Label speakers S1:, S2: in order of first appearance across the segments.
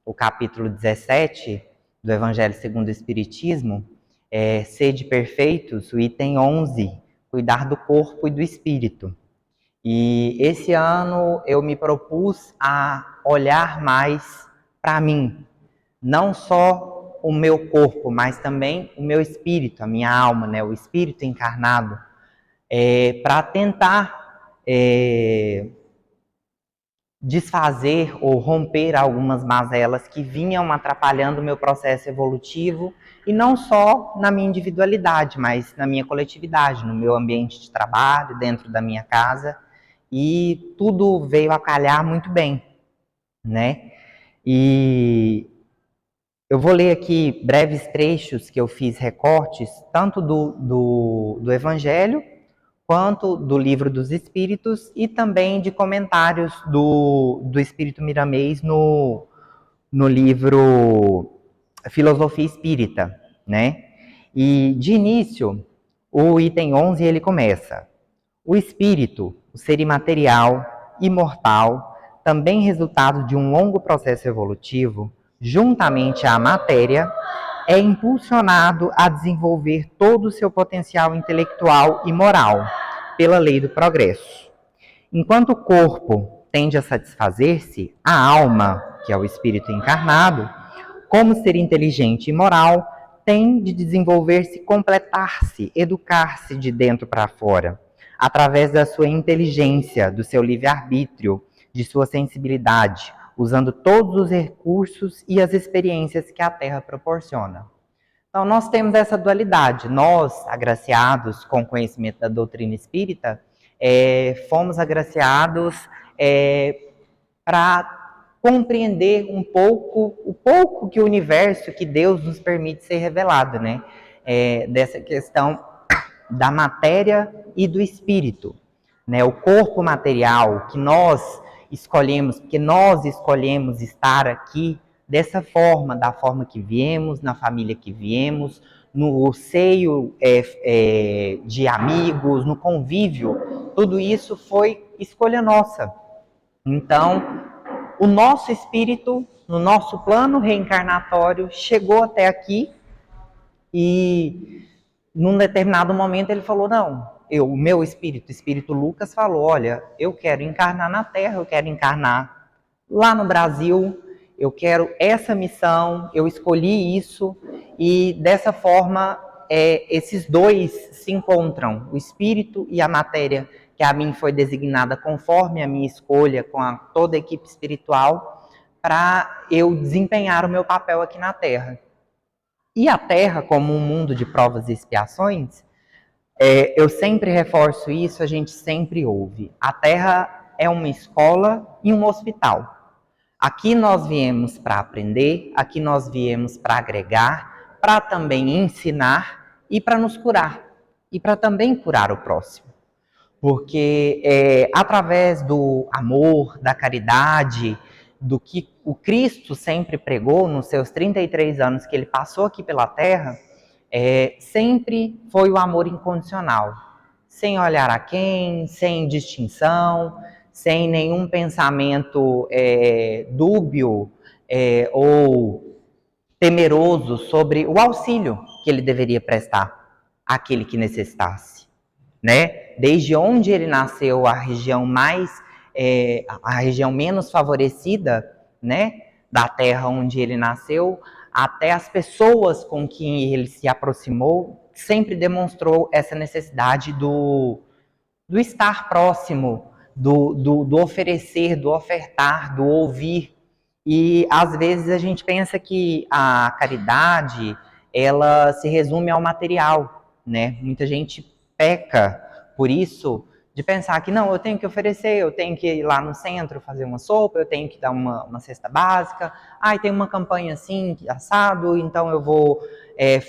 S1: o capítulo 17 do Evangelho segundo o Espiritismo, sede perfeitos, o item 11, cuidar do corpo e do espírito. E esse ano eu me propus a olhar mais para mim, não só o meu corpo, mas também o meu espírito, a minha alma, né, o espírito encarnado, para tentar desfazer ou romper algumas mazelas que vinham atrapalhando o meu processo evolutivo, e não só na minha individualidade, mas na minha coletividade, no meu ambiente de trabalho, dentro da minha casa, e tudo veio a calhar muito bem, né? E eu vou ler aqui breves trechos que eu fiz recortes, tanto do Evangelho, quanto do Livro dos Espíritos, e também de comentários do Espírito Miramês no livro Filosofia Espírita, né? E, de início, o item 11, ele começa: o espírito, o ser imaterial, imortal, também resultado de um longo processo evolutivo, juntamente à matéria, é impulsionado a desenvolver todo o seu potencial intelectual e moral, pela lei do progresso. Enquanto o corpo tende a satisfazer-se, a alma, que é o espírito encarnado, como ser inteligente e moral, tem de desenvolver-se, completar-se, educar-se de dentro para fora, através da sua inteligência, do seu livre-arbítrio, de sua sensibilidade, usando todos os recursos e as experiências que a Terra proporciona. Então, nós temos essa dualidade. Nós, agraciados com o conhecimento da doutrina espírita, fomos agraciados para compreender um pouco, o pouco que o universo, que Deus nos permite ser revelado, né? Dessa questão da matéria e do espírito, né? O corpo material que nós escolhemos, porque nós escolhemos estar aqui dessa forma, da forma que viemos, na família que viemos, no seio de amigos, no convívio, tudo isso foi escolha nossa. Então, o nosso espírito, no nosso plano reencarnatório, chegou até aqui e, num determinado momento, ele falou, não, o meu espírito Lucas falou, olha, eu quero encarnar na Terra, eu quero encarnar lá no Brasil, eu quero essa missão, eu escolhi isso, e dessa forma, esses dois se encontram, o espírito e a matéria, que a mim foi designada conforme a minha escolha, com toda a equipe espiritual, para eu desempenhar o meu papel aqui na Terra. E a Terra, como um mundo de provas e expiações, eu sempre reforço isso, a gente sempre ouve. A Terra é uma escola e um hospital. Aqui nós viemos para aprender, aqui nós viemos para agregar, para também ensinar e para nos curar. E para também curar o próximo. Porque através do amor, da caridade, do que o Cristo sempre pregou nos seus 33 anos que ele passou aqui pela Terra, sempre foi o amor incondicional, sem olhar a quem, sem distinção, sem nenhum pensamento dúbio ou temeroso sobre o auxílio que ele deveria prestar àquele que necessitasse, né? Desde onde ele nasceu, a região a região menos favorecida, né, da terra onde ele nasceu, até as pessoas com quem ele se aproximou, sempre demonstrou essa necessidade do estar próximo, do oferecer, do ofertar, do ouvir. E às vezes a gente pensa que a caridade, ela se resume ao material, né? Muita gente peca por isso, de pensar que não, eu tenho que oferecer, eu tenho que ir lá no centro fazer uma sopa, eu tenho que dar uma cesta básica, tem uma campanha assim, assado, então eu vou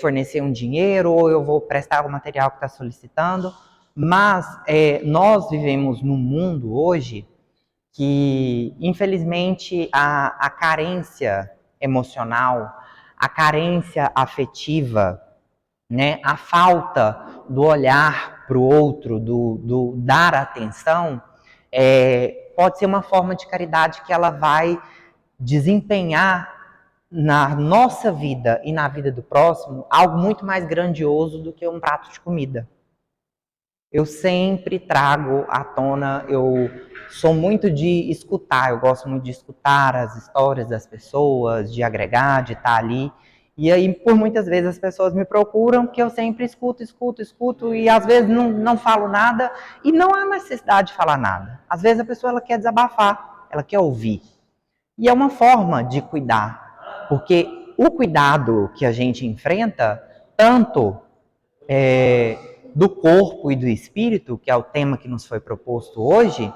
S1: fornecer um dinheiro, ou eu vou prestar o material que está solicitando. Mas nós vivemos num mundo hoje que, infelizmente, a carência emocional, a carência afetiva, né, a falta do olhar para o outro, do dar atenção, pode ser uma forma de caridade que ela vai desempenhar na nossa vida e na vida do próximo algo muito mais grandioso do que um prato de comida. Eu sempre trago à tona, eu sou muito de escutar, eu gosto muito de escutar as histórias das pessoas, de agregar, de estar ali. E aí, por muitas vezes, as pessoas me procuram, que eu sempre escuto, e às vezes não falo nada, e não há necessidade de falar nada. Às vezes a pessoa ela quer desabafar, ela quer ouvir. E é uma forma de cuidar, porque o cuidado que a gente enfrenta, tanto do corpo e do espírito, que é o tema que nos foi proposto hoje,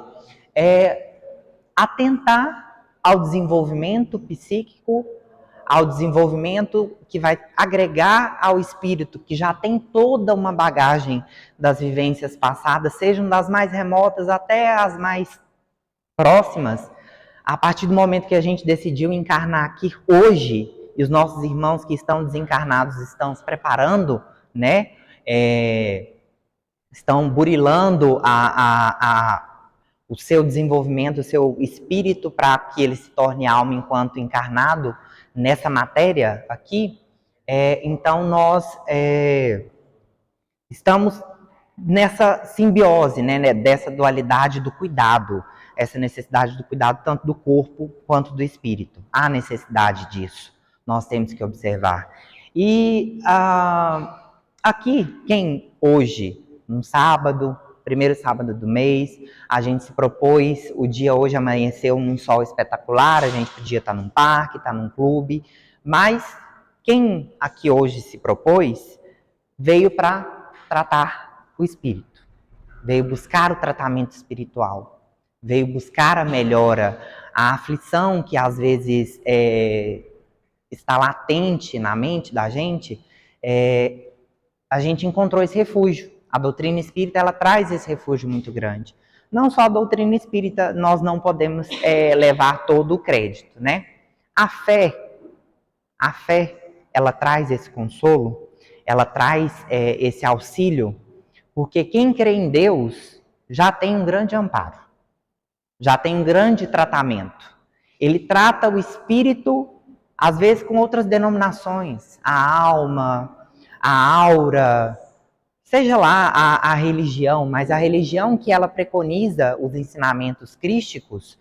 S1: é atentar ao desenvolvimento psíquico, ao desenvolvimento que vai agregar ao espírito, que já tem toda uma bagagem das vivências passadas, sejam das mais remotas até as mais próximas. A partir do momento que a gente decidiu encarnar aqui hoje, e os nossos irmãos que estão desencarnados estão se preparando, né? Estão burilando o seu desenvolvimento, o seu espírito para que ele se torne alma enquanto encarnado nessa matéria aqui. Então nós estamos nessa simbiose, né, dessa dualidade do cuidado, essa necessidade do cuidado tanto do corpo quanto do espírito. Há necessidade disso, nós temos que observar. E aqui, quem hoje, num sábado, primeiro sábado do mês, a gente se propôs, o dia hoje amanheceu um sol espetacular, a gente podia estar num parque, estar num clube, mas quem aqui hoje se propôs veio para tratar o espírito, veio buscar o tratamento espiritual, veio buscar a melhora, a aflição que às vezes está latente na mente da gente, a gente encontrou esse refúgio. A doutrina espírita, ela traz esse refúgio muito grande. Não só a doutrina espírita, nós não podemos levar todo o crédito, né? A fé, ela traz esse consolo, ela traz esse auxílio, porque quem crê em Deus já tem um grande amparo, já tem um grande tratamento. Ele trata o espírito, às vezes com outras denominações, a alma, a aura, seja lá a religião, mas a religião que ela preconiza os ensinamentos crísticos,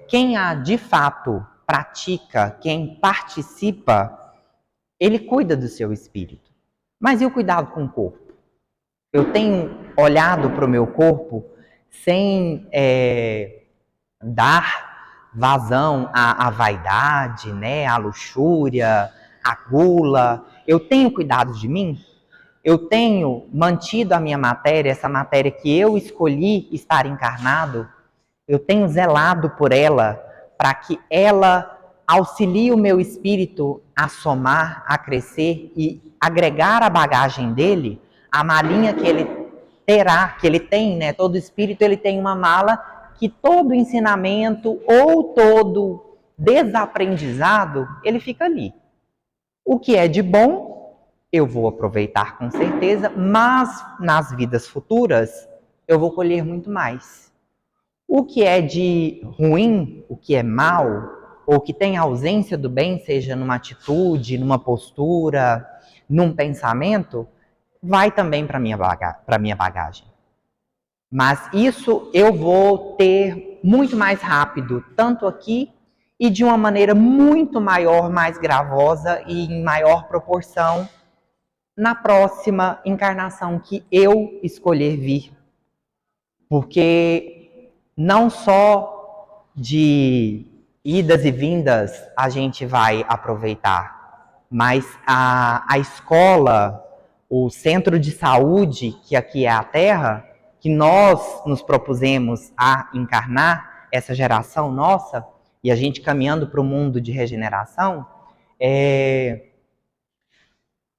S1: quem a de fato pratica, quem participa, ele cuida do seu espírito. Mas e o cuidado com o corpo? Eu tenho olhado para o meu corpo sem dar vazão à vaidade, né, à luxúria, à gula. Eu tenho cuidado de mim? Eu tenho mantido a minha matéria, essa matéria que eu escolhi estar encarnado, eu tenho zelado por ela para que ela auxilie o meu espírito a somar, a crescer e agregar a bagagem dele, a malinha que ele terá, que ele tem, né? Todo espírito ele tem uma mala que todo ensinamento ou todo desaprendizado, ele fica ali. O que é de bom, eu vou aproveitar com certeza, mas nas vidas futuras eu vou colher muito mais. O que é de ruim, o que é mal, ou que tem ausência do bem, seja numa atitude, numa postura, num pensamento, vai também para a minha bagagem. Mas isso eu vou ter muito mais rápido, tanto aqui e de uma maneira muito maior, mais gravosa e em maior proporção na próxima encarnação que eu escolher vir. Porque não só de idas e vindas a gente vai aproveitar, mas a escola, o centro de saúde, que aqui é a Terra, que nós nos propusemos a encarnar, essa geração nossa, e a gente caminhando para o mundo de regeneração,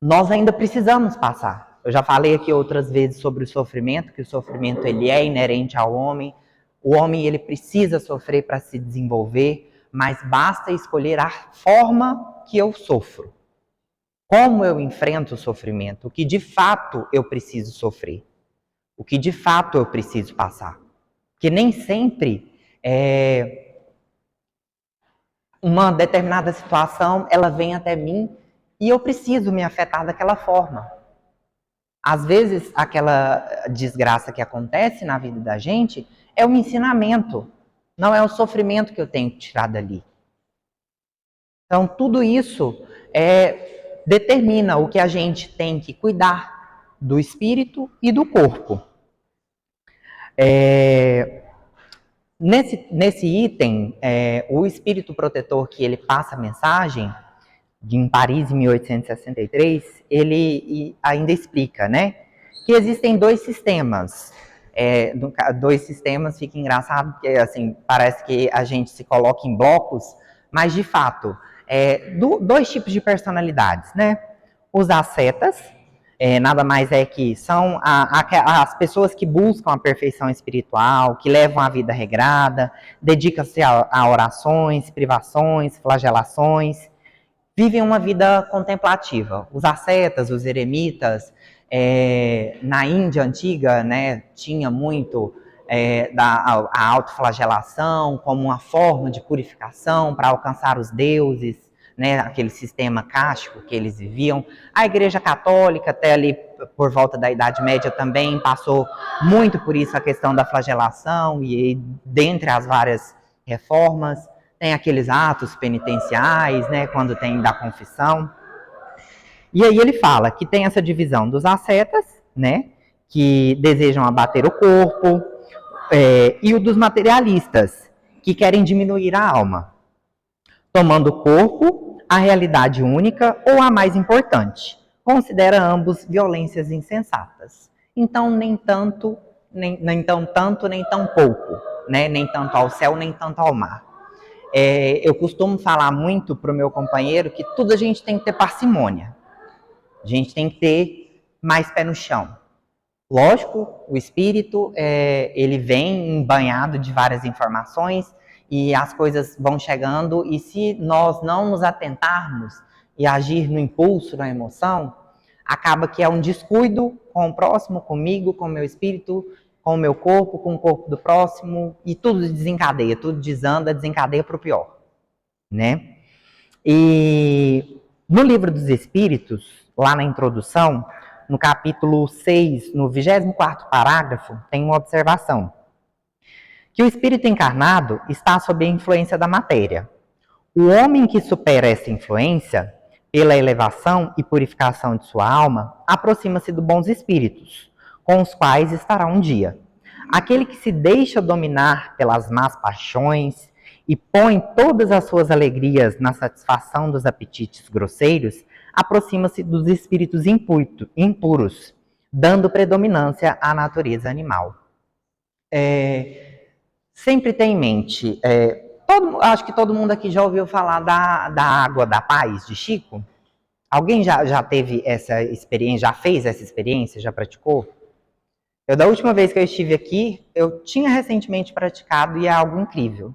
S1: nós ainda precisamos passar. Eu já falei aqui outras vezes sobre o sofrimento, que o sofrimento ele é inerente ao homem. O homem ele precisa sofrer para se desenvolver, mas basta escolher a forma que eu sofro. Como eu enfrento o sofrimento, o que de fato eu preciso sofrer, o que de fato eu preciso passar. Porque nem sempre uma determinada situação, ela vem até mim e eu preciso me afetar daquela forma. Às vezes, aquela desgraça que acontece na vida da gente é um ensinamento, não é o sofrimento que eu tenho que tirar dali. Então, tudo isso determina o que a gente tem que cuidar do espírito e do corpo. Nesse item, o espírito protetor que ele passa a mensagem, em Paris, em 1863, ele ainda explica, né, que existem dois sistemas. Dois sistemas, fica engraçado, porque assim, parece que a gente se coloca em blocos, mas de fato, dois tipos de personalidades, né? Os ascetas, nada mais é que são as pessoas que buscam a perfeição espiritual, que levam a vida regrada, dedicam-se a orações, privações, flagelações, vivem uma vida contemplativa. Os ascetas, os eremitas, na Índia antiga, né, tinha muito a autoflagelação como uma forma de purificação para alcançar os deuses, né, aquele sistema cástico que eles viviam. A Igreja Católica, até ali por volta da Idade Média, também passou muito por isso, a questão da flagelação, e dentre as várias reformas, tem aqueles atos penitenciais, né, quando tem da confissão. E aí ele fala que tem essa divisão dos ascetas, né, que desejam abater o corpo, e o dos materialistas, que querem diminuir a alma, tomando o corpo, a realidade única ou a mais importante. Considera ambos violências insensatas. Então, nem tanto, nem tão tanto, nem tão pouco, né? Nem tanto ao céu, nem tanto ao mar. Eu costumo falar muito para o meu companheiro que tudo a gente tem que ter parcimônia. A gente tem que ter mais pé no chão. Lógico, o espírito, ele vem embanhado de várias informações e as coisas vão chegando, e se nós não nos atentarmos e agir no impulso, na emoção, acaba que é um descuido com o próximo, comigo, com o meu espírito, com o meu corpo, com o corpo do próximo, e tudo desencadeia, tudo desanda, desencadeia para o pior, né? E no Livro dos Espíritos, lá na introdução, no capítulo 6, no 24º parágrafo, tem uma observação. Que o espírito encarnado está sob a influência da matéria. O homem que supera essa influência, pela elevação e purificação de sua alma, aproxima-se dos bons espíritos, com os quais estará um dia. Aquele que se deixa dominar pelas más paixões e põe todas as suas alegrias na satisfação dos apetites grosseiros, aproxima-se dos espíritos impuros, dando predominância à natureza animal. Sempre tem em mente, acho que todo mundo aqui já ouviu falar da água da paz de Chico. Alguém já teve essa experiência, já fez essa experiência, já praticou? Da última vez que eu estive aqui, eu tinha recentemente praticado e é algo incrível.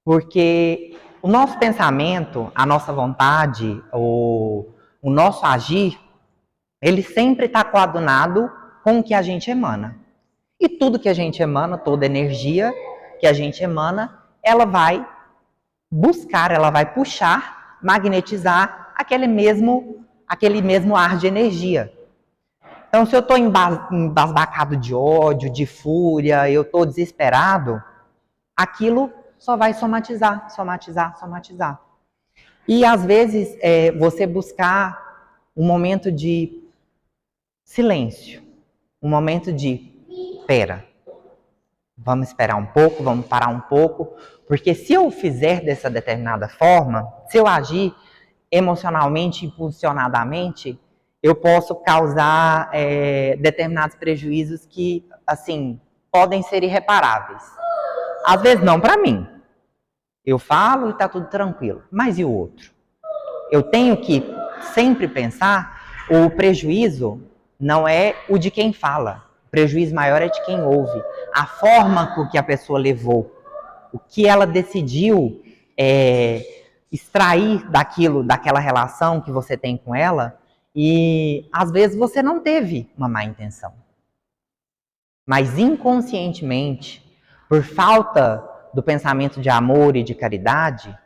S1: Porque o nosso pensamento, a nossa vontade, o nosso agir, ele sempre está coadunado com o que a gente emana. E tudo que a gente emana, toda energia que a gente emana, ela vai buscar, ela vai puxar, magnetizar aquele mesmo ar de energia. Então, se eu estou embasbacado de ódio, de fúria, eu estou desesperado, aquilo só vai somatizar. E, às vezes, você buscar um momento de silêncio, um momento de, espera, vamos esperar um pouco, vamos parar um pouco, porque se eu fizer dessa determinada forma, se eu agir emocionalmente, impulsionadamente, eu posso causar determinados prejuízos que, assim, podem ser irreparáveis. Às vezes não para mim. Eu falo e está tudo tranquilo. Mas e o outro? Eu tenho que sempre pensar, o prejuízo não é o de quem fala. O prejuízo maior é de quem ouve. A forma com que a pessoa levou, o que ela decidiu extrair daquela relação que você tem com ela, e às vezes você não teve uma má intenção. Mas inconscientemente, por falta do pensamento de amor e de caridade,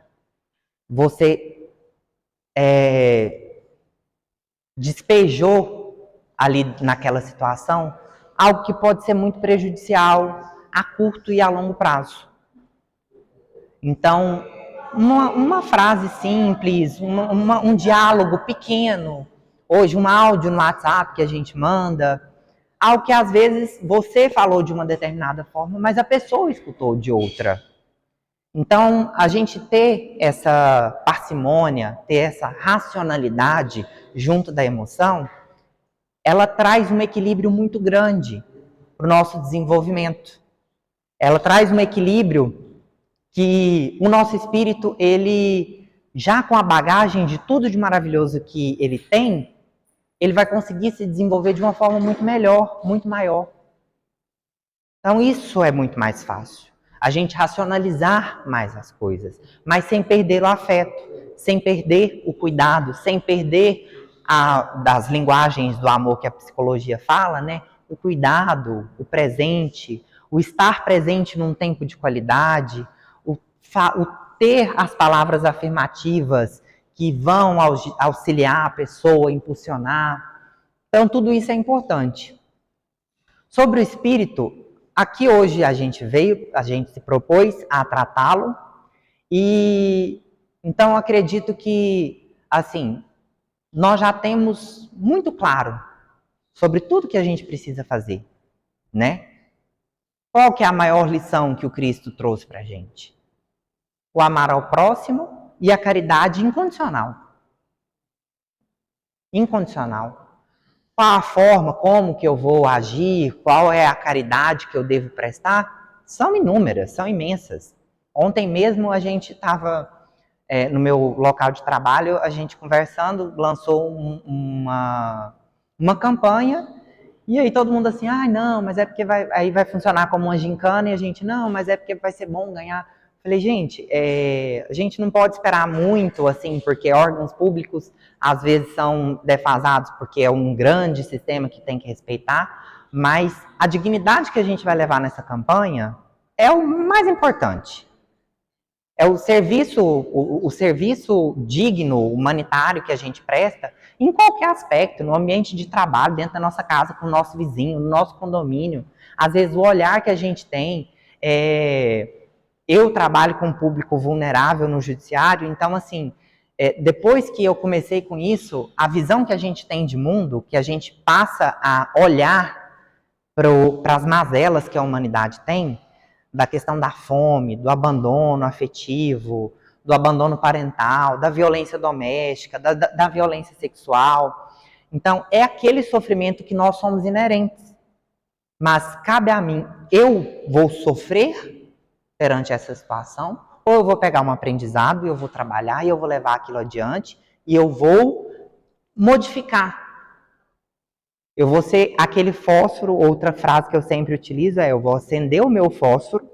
S1: você despejou ali naquela situação algo que pode ser muito prejudicial a curto e a longo prazo. Então, uma frase simples, um diálogo pequeno, hoje um áudio no WhatsApp que a gente manda, algo que às vezes você falou de uma determinada forma, mas a pessoa escutou de outra. Então, a gente ter essa parcimônia, ter essa racionalidade junto da emoção, ela traz um equilíbrio muito grande para o nosso desenvolvimento. Ela traz um equilíbrio que o nosso espírito, ele já com a bagagem de tudo de maravilhoso que ele tem, ele vai conseguir se desenvolver de uma forma muito melhor, muito maior. Então isso é muito mais fácil. A gente racionalizar mais as coisas, mas sem perder o afeto, sem perder o cuidado, sem perder das linguagens do amor que a psicologia fala, né? O cuidado, o presente, o estar presente num tempo de qualidade, o ter as palavras afirmativas que vão auxiliar a pessoa, impulsionar. Então tudo isso é importante. Sobre o espírito, aqui hoje a gente se propôs a tratá-lo e então acredito que, assim, nós já temos muito claro sobre tudo que a gente precisa fazer, né? Qual que é a maior lição que o Cristo trouxe para a gente? O amar ao próximo e a caridade incondicional. Incondicional. Qual a forma, como que eu vou agir, qual é a caridade que eu devo prestar? São inúmeras, são imensas. Ontem mesmo a gente estava no meu local de trabalho, a gente conversando, lançou uma campanha, e aí todo mundo assim, não, mas é porque aí vai funcionar como uma gincana, e a gente, não, mas é porque vai ser bom ganhar. Falei, gente, a gente não pode esperar muito, assim, porque órgãos públicos às vezes são defasados, porque é um grande sistema que tem que respeitar, mas a dignidade que a gente vai levar nessa campanha é o mais importante. É o serviço digno, humanitário que a gente presta em qualquer aspecto, no ambiente de trabalho, dentro da nossa casa, com o nosso vizinho, no nosso condomínio. Às vezes o olhar que a gente tem, eu trabalho com um público vulnerável no judiciário, então assim, depois que eu comecei com isso, a visão que a gente tem de mundo, que a gente passa a olhar para as mazelas que a humanidade tem, da questão da fome, do abandono afetivo, do abandono parental, da violência doméstica, da violência sexual. Então, é aquele sofrimento que nós somos inerentes. Mas cabe a mim, eu vou sofrer perante essa situação, ou eu vou pegar um aprendizado e eu vou trabalhar e eu vou levar aquilo adiante e eu vou modificar. Eu vou ser aquele fósforo, outra frase que eu sempre utilizo eu vou acender o meu fósforo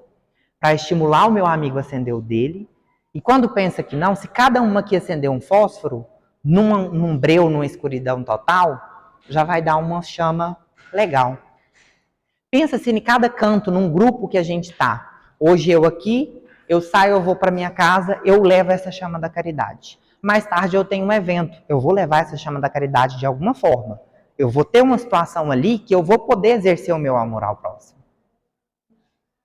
S1: para estimular o meu amigo a acender o dele. E quando pensa que não, se cada um aqui acender um fósforo, num breu, numa escuridão total, já vai dar uma chama legal. Pensa se em cada canto, num grupo que a gente está. Hoje eu aqui, eu saio, eu vou para minha casa, eu levo essa chama da caridade. Mais tarde eu tenho um evento, eu vou levar essa chama da caridade de alguma forma. Eu vou ter uma situação ali que eu vou poder exercer o meu amor ao próximo.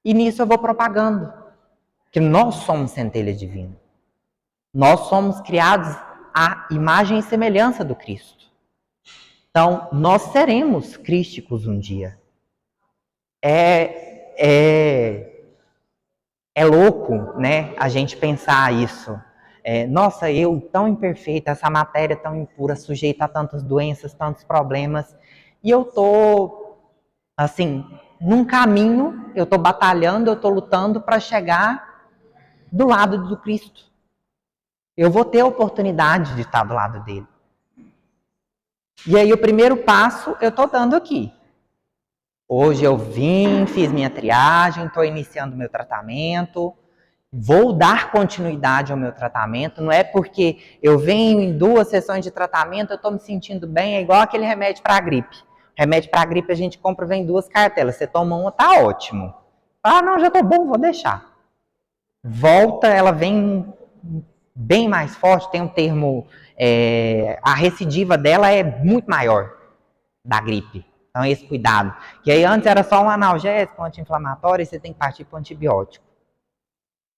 S1: E nisso eu vou propagando que nós somos centelha divina. Nós somos criados à imagem e semelhança do Cristo. Então, nós seremos crísticos um dia. É louco, né, a gente pensar isso. Nossa, eu tão imperfeita, essa matéria tão impura, sujeita a tantas doenças, tantos problemas, e eu tô, assim, num caminho, eu tô batalhando, eu tô lutando para chegar do lado do Cristo. Eu vou ter a oportunidade de estar do lado dele. E aí o primeiro passo eu tô dando aqui. Hoje eu fiz minha triagem, estou iniciando meu tratamento, vou dar continuidade ao meu tratamento, não é porque eu venho em 2 sessões de tratamento, eu estou me sentindo bem, é igual aquele remédio para a gripe. Remédio para a gripe a gente compra, vem 2 cartelas, você toma uma, tá ótimo. Não, já estou bom, vou deixar. Volta, ela vem bem mais forte, tem um termo, a recidiva dela é muito maior da gripe. Então, esse cuidado. Que aí antes era só um analgésico, um anti-inflamatório, e você tem que partir para o antibiótico.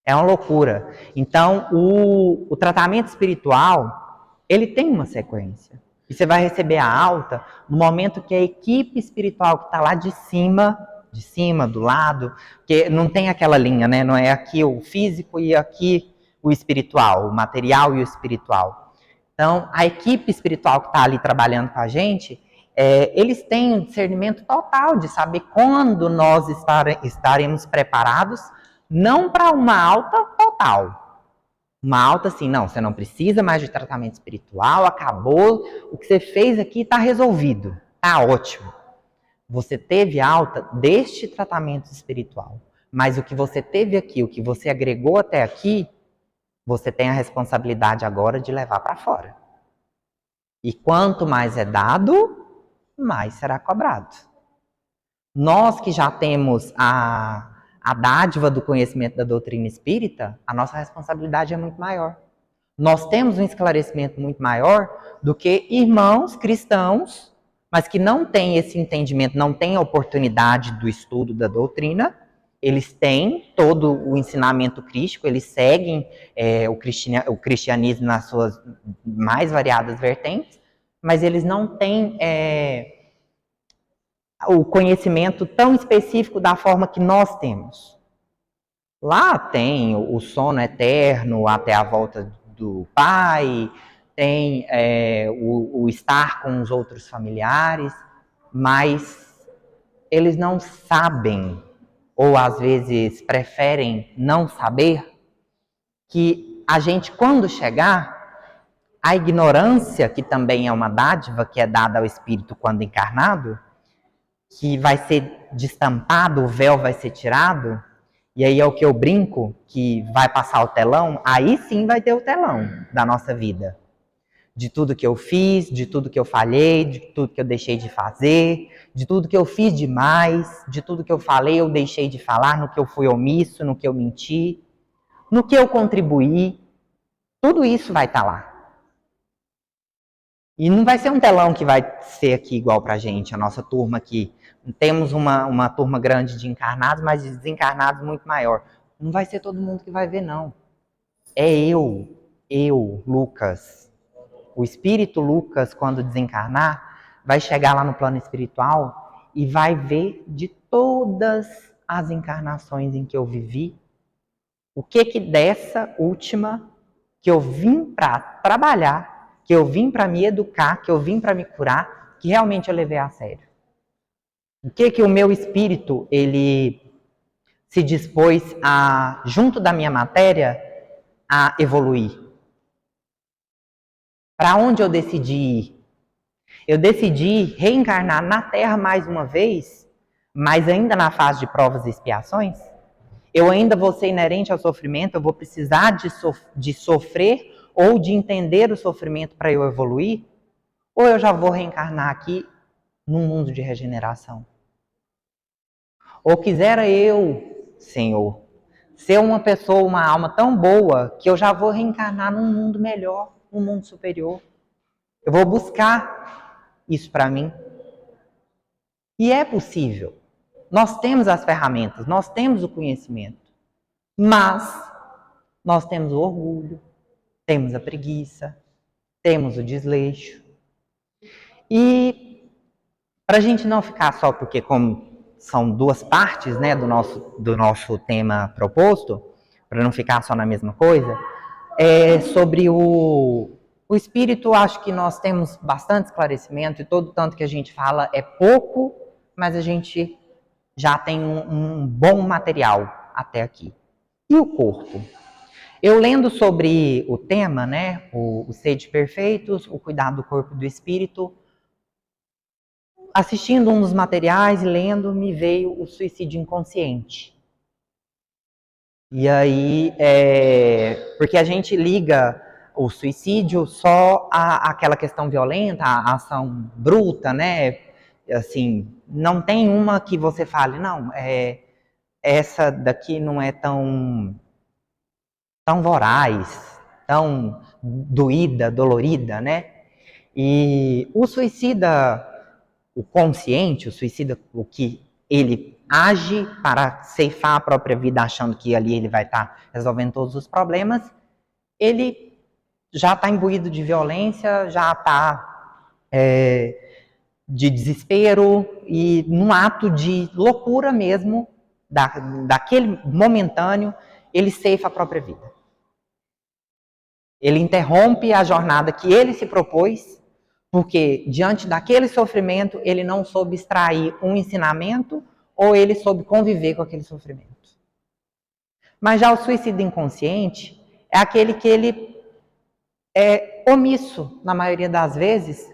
S1: É uma loucura. Então, o tratamento espiritual, ele tem uma sequência. E você vai receber a alta no momento que a equipe espiritual que está lá de cima, do lado, que não tem aquela linha, né? Não é aqui o físico e aqui o espiritual, o material e o espiritual. Então, a equipe espiritual que está ali trabalhando com a gente, eles têm um discernimento total de saber quando nós estaremos preparados, não para uma alta total. Uma alta assim, não, você não precisa mais de tratamento espiritual, acabou, o que você fez aqui está resolvido, está ótimo. Você teve alta deste tratamento espiritual, mas o que você teve aqui, o que você agregou até aqui, você tem a responsabilidade agora de levar para fora. E quanto mais é dado, mais será cobrado. Nós que já temos a dádiva do conhecimento da doutrina espírita, a nossa responsabilidade é muito maior. Nós temos um esclarecimento muito maior do que irmãos cristãos, mas que não têm esse entendimento, não têm a oportunidade do estudo da doutrina. Eles têm todo o ensinamento crístico, eles seguem o cristianismo nas suas mais variadas vertentes, mas eles não têm o conhecimento tão específico da forma que nós temos. Lá tem o sono eterno até a volta do Pai, tem o estar com os outros familiares, mas eles não sabem, ou às vezes preferem não saber, que a gente, quando chegar, a ignorância, que também é uma dádiva que é dada ao espírito quando encarnado, que vai ser destampado, o véu vai ser tirado, e aí é o que eu brinco, que vai passar o telão, aí sim vai ter o telão da nossa vida. De tudo que eu fiz, de tudo que eu falhei, de tudo que eu deixei de fazer, de tudo que eu fiz demais, de tudo que eu falei, eu deixei de falar, no que eu fui omisso, no que eu menti, no que eu contribuí, tudo isso vai estar lá. E não vai ser um telão que vai ser aqui igual pra gente, a nossa turma aqui. Temos uma turma grande de encarnados, mas de desencarnados muito maior. Não vai ser todo mundo que vai ver, não. É eu, Lucas. O espírito Lucas, quando desencarnar, vai chegar lá no plano espiritual e vai ver de todas as encarnações em que eu vivi, o que dessa última, que eu vim para trabalhar, que eu vim para me educar, que eu vim para me curar, que realmente eu levei a sério. O que o meu espírito, ele se dispôs a, junto da minha matéria, a evoluir. Para onde eu decidi ir? Eu decidi reencarnar na Terra mais uma vez, mas ainda na fase de provas e expiações. Eu ainda vou ser inerente ao sofrimento, eu vou precisar de sofrer ou de entender o sofrimento para eu evoluir? Ou eu já vou reencarnar aqui num mundo de regeneração? Ou quisera eu, Senhor, ser uma pessoa, uma alma tão boa que eu já vou reencarnar num mundo melhor, num mundo superior. Eu vou buscar isso para mim. E é possível. Nós temos as ferramentas, nós temos o conhecimento. Mas nós temos o orgulho, temos a preguiça, temos o desleixo. E para a gente não ficar só porque como são duas partes, né, do nosso tema proposto, para não ficar só na mesma coisa, sobre o espírito, acho que nós temos bastante esclarecimento e todo tanto que a gente fala é pouco, mas a gente já tem um bom material até aqui. E o corpo? Eu lendo sobre o tema, né, o sede perfeitos, o cuidado do corpo e do espírito, assistindo um dos materiais, lendo, me veio o suicídio inconsciente. E aí, porque a gente liga o suicídio só àquela questão violenta, à ação bruta, né? Assim, não tem uma que você fale, não, essa daqui não é tão voraz, tão doída, dolorida, né? E o suicida, o consciente, o suicida, o que ele age para ceifar a própria vida, achando que ali ele vai estar resolvendo todos os problemas, ele já está imbuído de violência, já está de desespero e num ato de loucura mesmo, daquele momentâneo, ele ceifa a própria vida. Ele interrompe a jornada que ele se propôs, porque diante daquele sofrimento ele não soube extrair um ensinamento ou ele soube conviver com aquele sofrimento. Mas já o suicídio inconsciente é aquele que ele é omisso, na maioria das vezes,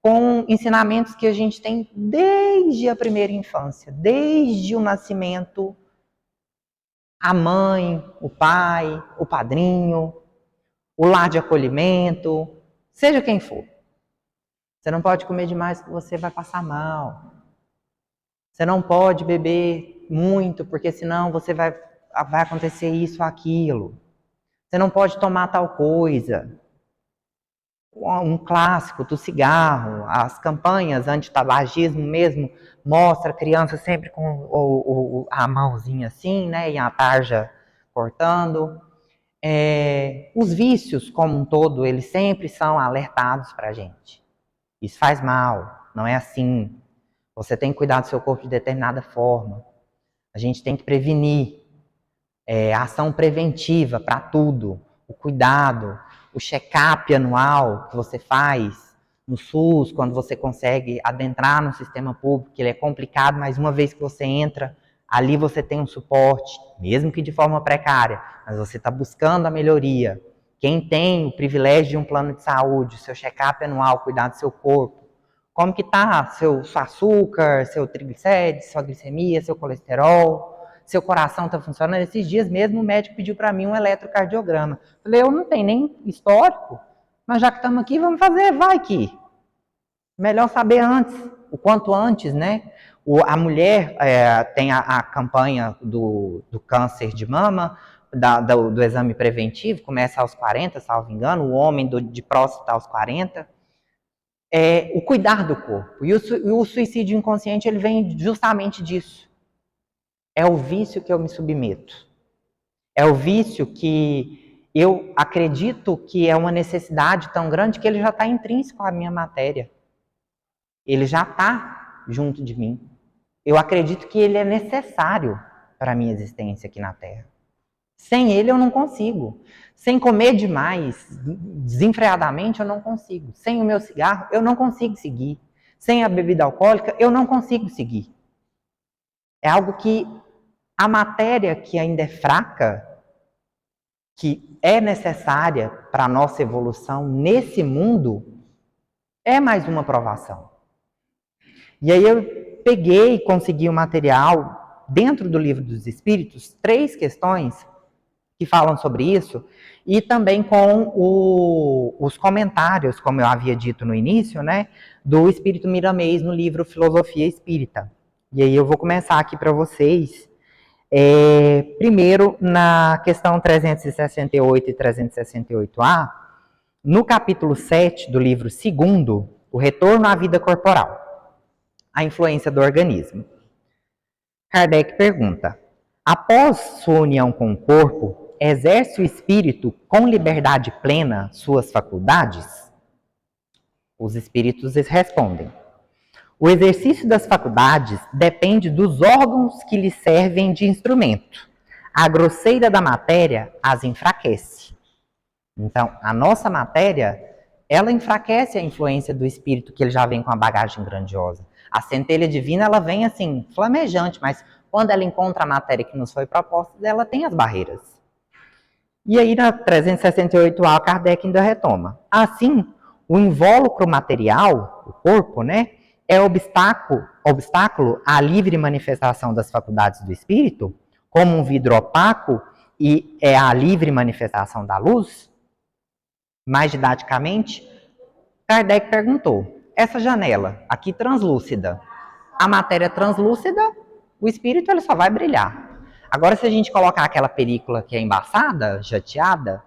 S1: com ensinamentos que a gente tem desde a primeira infância, desde o nascimento, a mãe, o pai, o padrinho, o lar de acolhimento, seja quem for. Você não pode comer demais porque você vai passar mal. Você não pode beber muito porque senão vai acontecer isso ou aquilo. Você não pode tomar tal coisa. Um clássico do cigarro, as campanhas anti-tabagismo mesmo, mostra a criança sempre com a mãozinha assim, né, e a tarja cortando. Os vícios como um todo, eles sempre são alertados para a gente. Isso faz mal, não é assim. Você tem que cuidar do seu corpo de determinada forma. A gente tem que prevenir. A ação preventiva para tudo. O cuidado, o check-up anual que você faz no SUS, quando você consegue adentrar no sistema público, que ele é complicado, mas uma vez que você entra, ali você tem um suporte, mesmo que de forma precária, mas você está buscando a melhoria. Quem tem o privilégio de um plano de saúde, o seu check-up anual, cuidar do seu corpo, como que tá seu açúcar, seu triglicérides, sua glicemia, seu colesterol, seu coração está funcionando? Esses dias mesmo o médico pediu para mim um eletrocardiograma. Falei, eu não tenho nem histórico, mas já que estamos aqui, vamos fazer, vai que. Melhor saber antes, o quanto antes, né? A mulher tem a campanha do câncer de mama, do exame preventivo, começa aos 40, salvo engano, o homem de próstata aos 40. O cuidar do corpo. E o suicídio inconsciente, ele vem justamente disso. É o vício que eu me submeto. É o vício que eu acredito que é uma necessidade tão grande que ele já está intrínseco à minha matéria. Ele já está junto de mim. Eu acredito que ele é necessário para a minha existência aqui na Terra. Sem ele eu não consigo. Sem comer demais, desenfreadamente, eu não consigo. Sem o meu cigarro, eu não consigo seguir. Sem a bebida alcoólica, eu não consigo seguir. É algo que a matéria que ainda é fraca, que é necessária para a nossa evolução nesse mundo, é mais uma provação. E aí eu peguei e consegui um material dentro do Livro dos Espíritos, 3 questões que falam sobre isso, e também com os comentários, como eu havia dito no início, né, do Espírito Miramês no livro Filosofia Espírita. E aí eu vou começar aqui para vocês, primeiro na questão 368 e 368A, no capítulo 7 do livro 2º, o retorno à vida corporal, a influência do organismo. Kardec pergunta, após sua união com o corpo, exerce o espírito com liberdade plena suas faculdades? Os espíritos respondem, o exercício das faculdades depende dos órgãos que lhe servem de instrumento. A grosseira da matéria as enfraquece. Então, a nossa matéria, ela enfraquece a influência do espírito, que ele já vem com a bagagem grandiosa. A centelha divina, ela vem assim, flamejante, mas quando ela encontra a matéria que nos foi proposta, ela tem as barreiras. E aí, na 368A, Kardec ainda retoma. Assim, o invólucro material, o corpo, né, é obstáculo à livre manifestação das faculdades do espírito, como um vidro opaco e é a livre manifestação da luz? Mais didaticamente, Kardec perguntou, essa janela aqui translúcida, a matéria translúcida, o espírito ele só vai brilhar. Agora, se a gente colocar aquela película que é embaçada, jateada,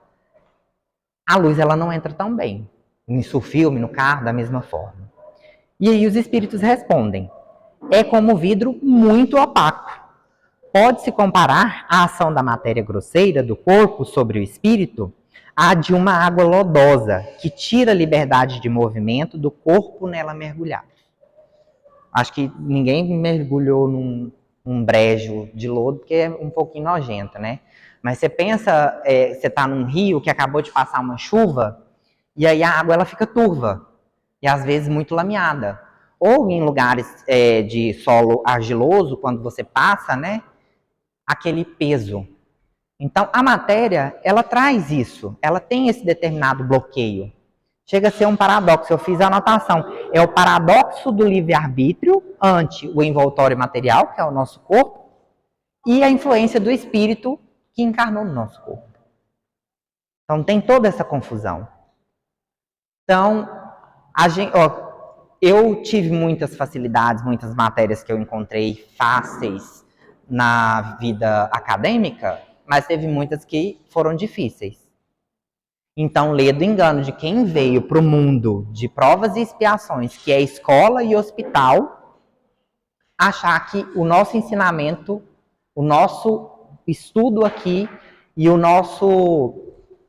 S1: a luz ela não entra tão bem. No filme, no carro, da mesma forma. E aí os espíritos respondem: é como vidro muito opaco. Pode-se comparar a ação da matéria grosseira do corpo sobre o espírito à de uma água lodosa que tira a liberdade de movimento do corpo nela mergulhado. Acho que ninguém mergulhou num brejo de lodo, porque é um pouquinho nojento, né? Mas você pensa, você está num rio que acabou de passar uma chuva, e aí a água ela fica turva, e às vezes muito lameada. Ou em lugares de solo argiloso, quando você passa, né? Aquele peso. Então, a matéria, ela traz isso, ela tem esse determinado bloqueio. Chega a ser um paradoxo, eu fiz a anotação. É o paradoxo do livre-arbítrio ante o envoltório material, que é o nosso corpo, e a influência do espírito que encarnou no nosso corpo. Então, tem toda essa confusão. Então, eu tive muitas facilidades, muitas matérias que eu encontrei fáceis na vida acadêmica, mas teve muitas que foram difíceis. Então, lê do engano de quem veio para o mundo de provas e expiações, que é escola e hospital, achar que o nosso ensinamento, o nosso estudo aqui e o nosso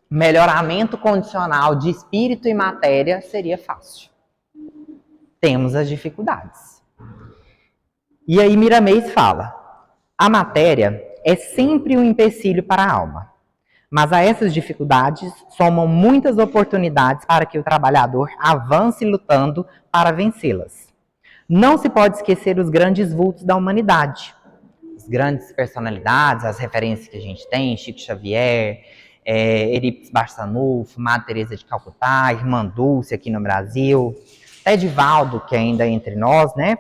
S1: melhoramento condicional de espírito e matéria seria fácil. Temos as dificuldades. E aí Miramês fala: a matéria é sempre um empecilho para a alma, mas a essas dificuldades somam muitas oportunidades para que o trabalhador avance lutando para vencê-las. Não se pode esquecer os grandes vultos da humanidade, as grandes personalidades, as referências que a gente tem: Chico Xavier, Eurípides Barçanufo, Madre Teresa de Calcutá, Irmã Dulce aqui no Brasil, até Divaldo, que ainda é entre nós, né?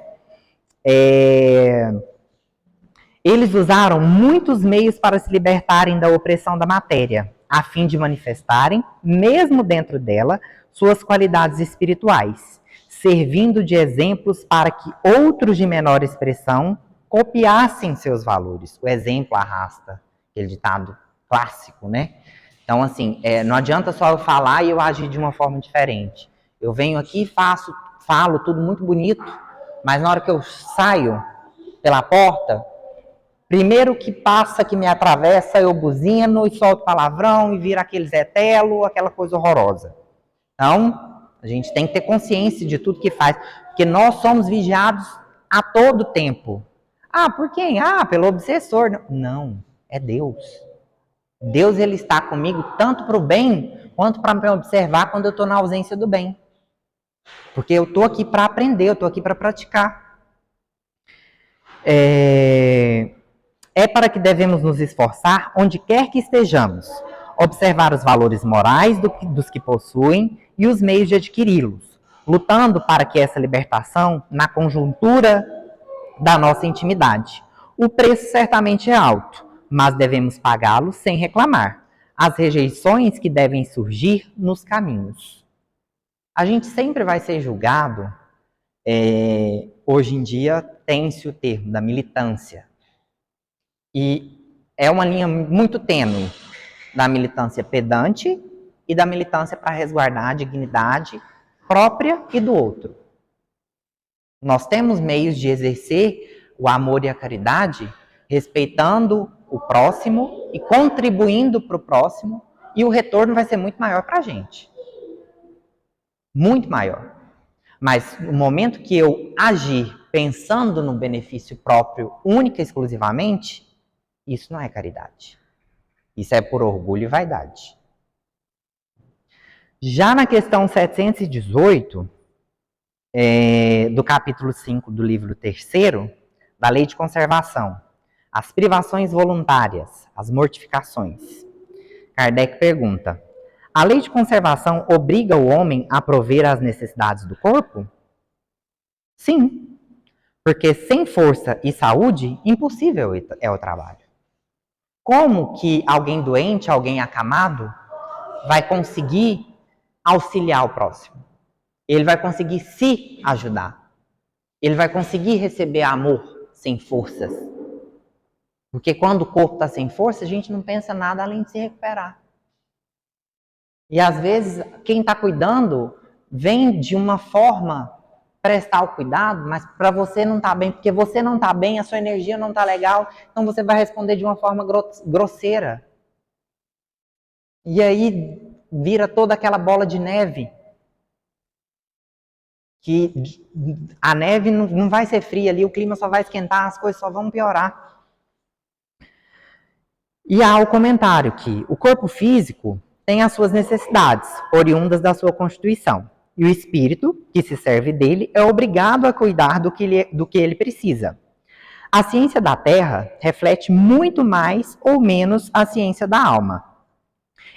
S1: Eles usaram muitos meios para se libertarem da opressão da matéria, a fim de manifestarem, mesmo dentro dela, suas qualidades espirituais, servindo de exemplos para que outros de menor expressão copiassem seus valores. O exemplo arrasta, aquele ditado clássico, né? Então, assim, não adianta só eu falar e eu agir de uma forma diferente. Eu venho aqui e falo tudo muito bonito, mas na hora que eu saio pela porta, primeiro que passa, que me atravessa, eu buzino e solto palavrão e vira aquele Zé Telo, aquela coisa horrorosa. Então, a gente tem que ter consciência de tudo que faz, porque nós somos vigiados a todo tempo. Ah, por quem? Ah, pelo obsessor. Não, é Deus. Deus, ele está comigo tanto para o bem, quanto para me observar quando eu estou na ausência do bem. Porque eu estou aqui para aprender, eu estou aqui para praticar. É para que devemos nos esforçar onde quer que estejamos, observar os valores morais dos que possuem e os meios de adquiri-los, lutando para que essa libertação, na conjuntura da nossa intimidade. O preço certamente é alto, mas devemos pagá-lo sem reclamar. As rejeições que devem surgir nos caminhos. A gente sempre vai ser julgado, hoje em dia tem-se o termo da militância. E é uma linha muito tênue da militância pedante e da militância para resguardar a dignidade própria e do outro. Nós temos meios de exercer o amor e a caridade respeitando o próximo e contribuindo para o próximo, e o retorno vai ser muito maior para a gente. Muito maior. Mas no momento que eu agir pensando no benefício próprio única e exclusivamente, isso não é caridade. Isso é por orgulho e vaidade. Já na questão 718, do capítulo 5 do livro 3º, da Lei de Conservação, as privações voluntárias, as mortificações. Kardec pergunta: a lei de conservação obriga o homem a prover às necessidades do corpo? Sim, porque sem força e saúde, impossível é o trabalho. Como que alguém doente, alguém acamado, vai conseguir auxiliar o próximo? Ele vai conseguir se ajudar. Ele vai conseguir receber amor sem forças. Porque quando o corpo está sem força, a gente não pensa nada além de se recuperar. E às vezes quem está cuidando vem de uma forma prestar o cuidado, mas para você não está bem, porque você não está bem, a sua energia não está legal, então você vai responder de uma forma grosseira. E aí vira toda aquela bola de neve. Que a neve não vai ser fria ali, o clima só vai esquentar, as coisas só vão piorar. E há o comentário que o corpo físico tem as suas necessidades, oriundas da sua constituição. E o espírito, que se serve dele, é obrigado a cuidar do que ele precisa. A ciência da Terra reflete muito mais ou menos a ciência da alma.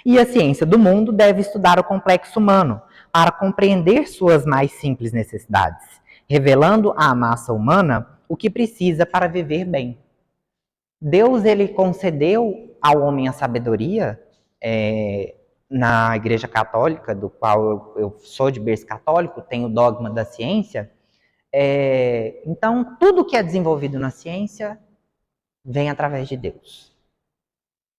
S1: E a ciência do mundo deve estudar o complexo humano para compreender suas mais simples necessidades, revelando à massa humana o que precisa para viver bem. Deus, ele concedeu ao homem a sabedoria, na Igreja Católica, do qual eu sou de berço católico, tenho o dogma da ciência. Então, tudo que é desenvolvido na ciência vem através de Deus.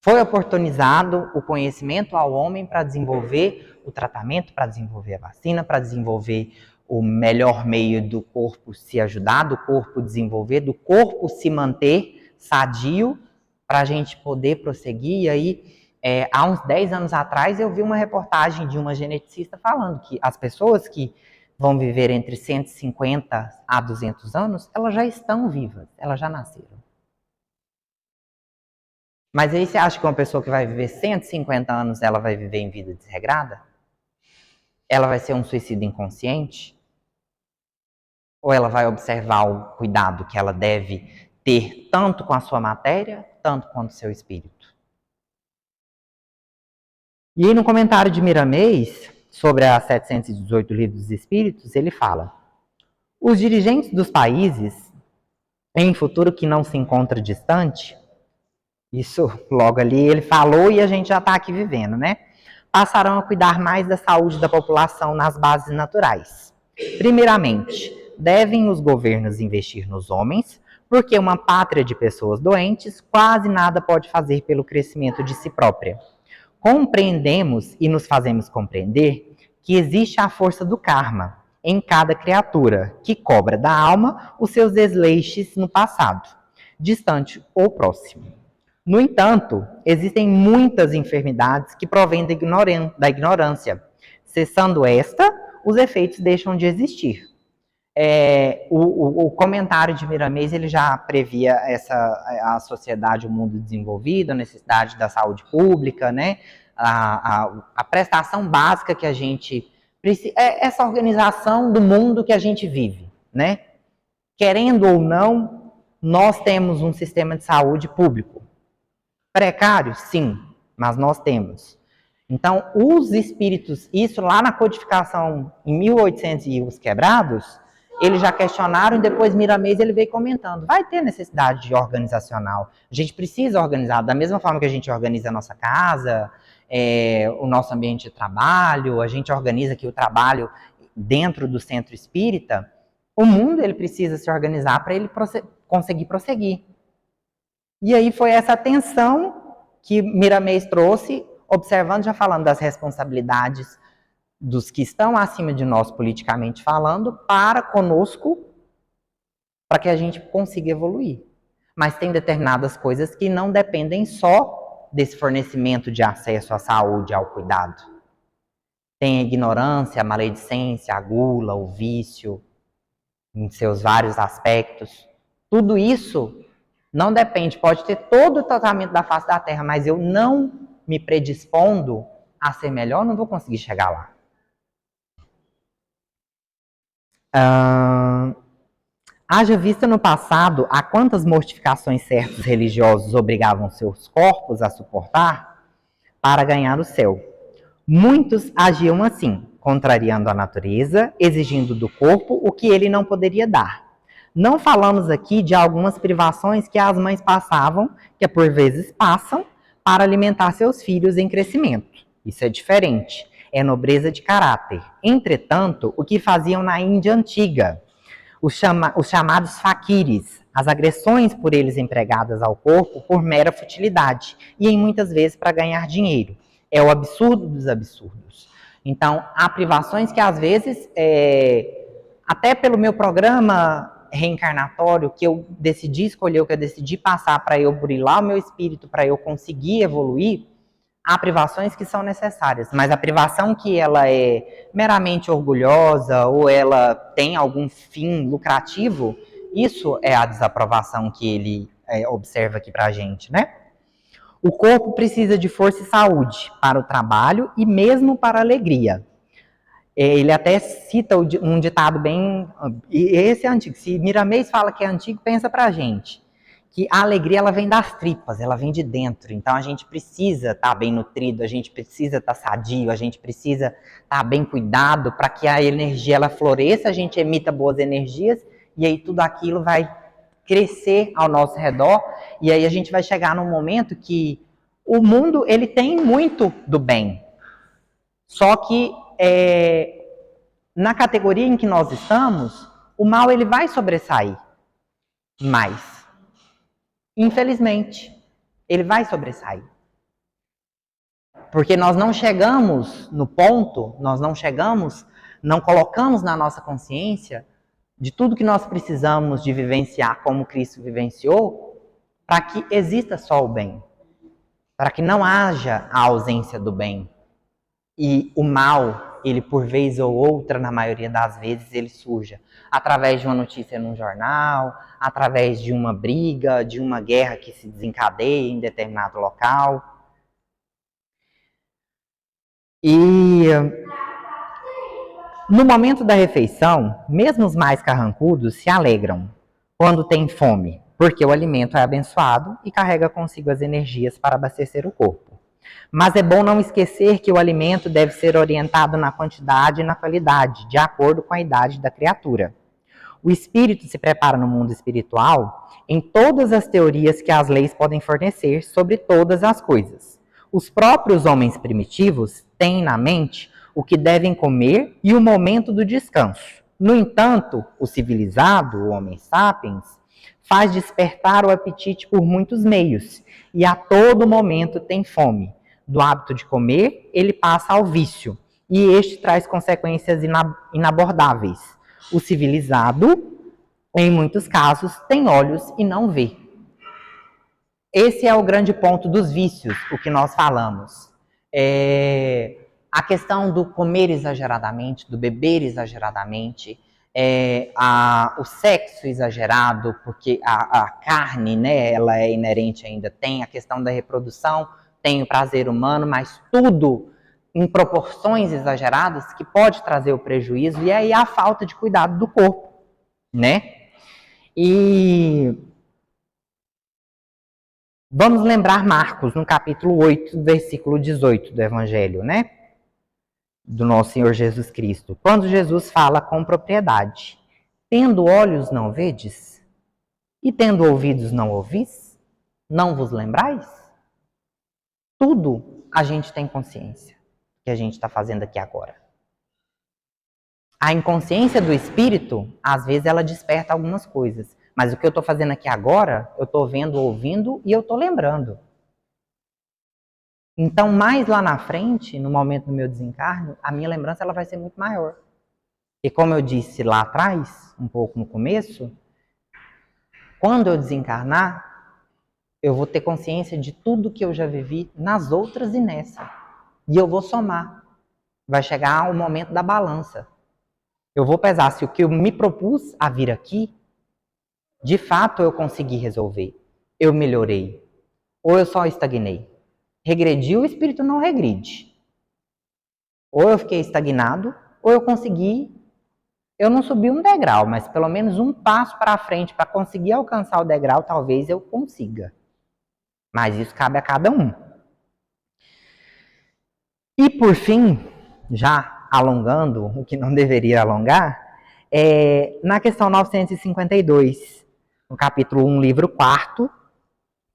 S1: Foi oportunizado o conhecimento ao homem para desenvolver o tratamento, para desenvolver a vacina, para desenvolver o melhor meio do corpo se ajudar, do corpo desenvolver, do corpo se manter sadio, para a gente poder prosseguir. E aí, há uns 10 anos atrás, eu vi uma reportagem de uma geneticista falando que as pessoas que vão viver entre 150 a 200 anos, elas já estão vivas, elas já nasceram. Mas aí você acha que uma pessoa que vai viver 150 anos, ela vai viver em vida desregrada? Ela vai ser um suicídio inconsciente? Ou ela vai observar o cuidado que ela deve ter tanto com a sua matéria, tanto quanto o seu espírito? E aí no comentário de Miramês, sobre a 718 Livro dos Espíritos, ele fala: os dirigentes dos países, em futuro que não se encontra distante, isso logo ali ele falou e a gente já está aqui vivendo, né? Passarão a cuidar mais da saúde da população nas bases naturais. Primeiramente, devem os governos investir nos homens, porque uma pátria de pessoas doentes quase nada pode fazer pelo crescimento de si própria. Compreendemos e nos fazemos compreender que existe a força do karma em cada criatura, que cobra da alma os seus desleixes no passado, distante ou próximo. No entanto, existem muitas enfermidades que provêm da ignorância. Cessando esta, os efeitos deixam de existir. O comentário de Miramês, ele já previa a sociedade, o mundo desenvolvido, a necessidade da saúde pública, né? A prestação básica que a gente precisa, essa organização do mundo que a gente vive, né? Querendo ou não, nós temos um sistema de saúde público. Precário? Sim, mas nós temos. Então, os espíritos, isso lá na codificação em 1800 e os quebrados, eles já questionaram e depois Miramês ele veio comentando. Vai ter necessidade de organizacional. A gente precisa organizar da mesma forma que a gente organiza a nossa casa, o nosso ambiente de trabalho, a gente organiza aqui o trabalho dentro do centro espírita. O mundo ele precisa se organizar para ele conseguir prosseguir. E aí foi essa tensão que Miramês trouxe, observando, já falando das responsabilidades dos que estão acima de nós politicamente falando, para conosco, para que a gente consiga evoluir. Mas tem determinadas coisas que não dependem só desse fornecimento de acesso à saúde, ao cuidado. Tem a ignorância, a maledicência, a gula, o vício, em seus vários aspectos. Tudo isso não depende, pode ter todo o tratamento da face da Terra, mas eu não me predispondo a ser melhor, não vou conseguir chegar lá. Haja vista no passado a quantas mortificações certos religiosos obrigavam seus corpos a suportar para ganhar o céu. Muitos agiam assim, contrariando a natureza, exigindo do corpo o que ele não poderia dar. Não falamos aqui de algumas privações que as mães passavam, que por vezes passam, para alimentar seus filhos em crescimento. Isso é diferente, é nobreza de caráter. Entretanto, o que faziam na Índia antiga, os chamados faquires, as agressões por eles empregadas ao corpo por mera futilidade, e em muitas vezes para ganhar dinheiro. é o absurdo dos absurdos. Então, há privações que às vezes, até pelo meu programa reencarnatório, que eu decidi escolher, que eu decidi passar para eu burilar o meu espírito, para eu conseguir evoluir, há privações que são necessárias, mas a privação que ela é meramente orgulhosa ou ela tem algum fim lucrativo, isso é a desaprovação que ele observa aqui para a gente, né? O corpo precisa de força e saúde para o trabalho e mesmo para a alegria. Ele até cita um ditado bem... E esse é antigo. Se Miramês fala que é antigo, pensa pra gente. Que a alegria, ela vem das tripas, ela vem de dentro. Então, a gente precisa estar bem nutrido, a gente precisa estar sadio, a gente precisa estar bem cuidado para que a energia, ela floresça, a gente emita boas energias, e aí tudo aquilo vai crescer ao nosso redor, e aí a gente vai chegar num momento que o mundo, ele tem muito do bem. Só que na categoria em que nós estamos, o mal ele vai sobressair mais. Infelizmente, ele vai sobressair. Porque nós não chegamos no ponto, não colocamos na nossa consciência de tudo que nós precisamos de vivenciar como Cristo vivenciou, para que exista só o bem. Para que não haja a ausência do bem. E o mal, ele por vez ou outra, na maioria das vezes, ele surja através de uma notícia num jornal, através de uma briga, de uma guerra que se desencadeia em determinado local. E no momento da refeição, mesmo os mais carrancudos se alegram quando têm fome, porque o alimento é abençoado e carrega consigo as energias para abastecer o corpo. Mas é bom não esquecer que o alimento deve ser orientado na quantidade e na qualidade, de acordo com a idade da criatura. O espírito se prepara no mundo espiritual em todas as teorias que as leis podem fornecer sobre todas as coisas. Os próprios homens primitivos têm na mente o que devem comer e o momento do descanso. No entanto, o civilizado, o Homo sapiens, faz despertar o apetite por muitos meios e a todo momento tem fome. Do hábito de comer, ele passa ao vício e este traz consequências inabordáveis. O civilizado, em muitos casos, tem olhos e não vê. Esse é o grande ponto dos vícios, o que nós falamos. A questão do comer exageradamente, do beber exageradamente, o sexo exagerado, porque a carne, né, ela é inerente ainda, tem a questão da reprodução, tem o prazer humano, mas tudo em proporções exageradas que pode trazer o prejuízo, e aí a falta de cuidado do corpo, né? E vamos lembrar Marcos, no capítulo 8, versículo 18 do Evangelho, né? Do nosso Senhor Jesus Cristo. Quando Jesus fala com propriedade: tendo olhos não vedes? E tendo ouvidos não ouvis? Não vos lembrais? Tudo a gente tem consciência que a gente está fazendo aqui agora. A inconsciência do espírito, às vezes, ela desperta algumas coisas. Mas o que eu estou fazendo aqui agora, eu estou vendo, ouvindo e eu estou lembrando. Então, mais lá na frente, no momento do meu desencarno, a minha lembrança ela vai ser muito maior. E como eu disse lá atrás, um pouco no começo, quando eu desencarnar, eu vou ter consciência de tudo que eu já vivi nas outras e nessa. E eu vou somar. Vai chegar o momento da balança. Eu vou pesar se o que eu me propus a vir aqui, de fato eu consegui resolver. Eu melhorei. Ou eu só estagnei. Regredir, o espírito não regride. Ou eu fiquei estagnado, ou eu consegui. Eu não subi um degrau, mas pelo menos um passo para frente para conseguir alcançar o degrau, talvez eu consiga. Mas isso cabe a cada um. E por fim, já alongando o que não deveria alongar, na questão 952, no capítulo 1, livro 4,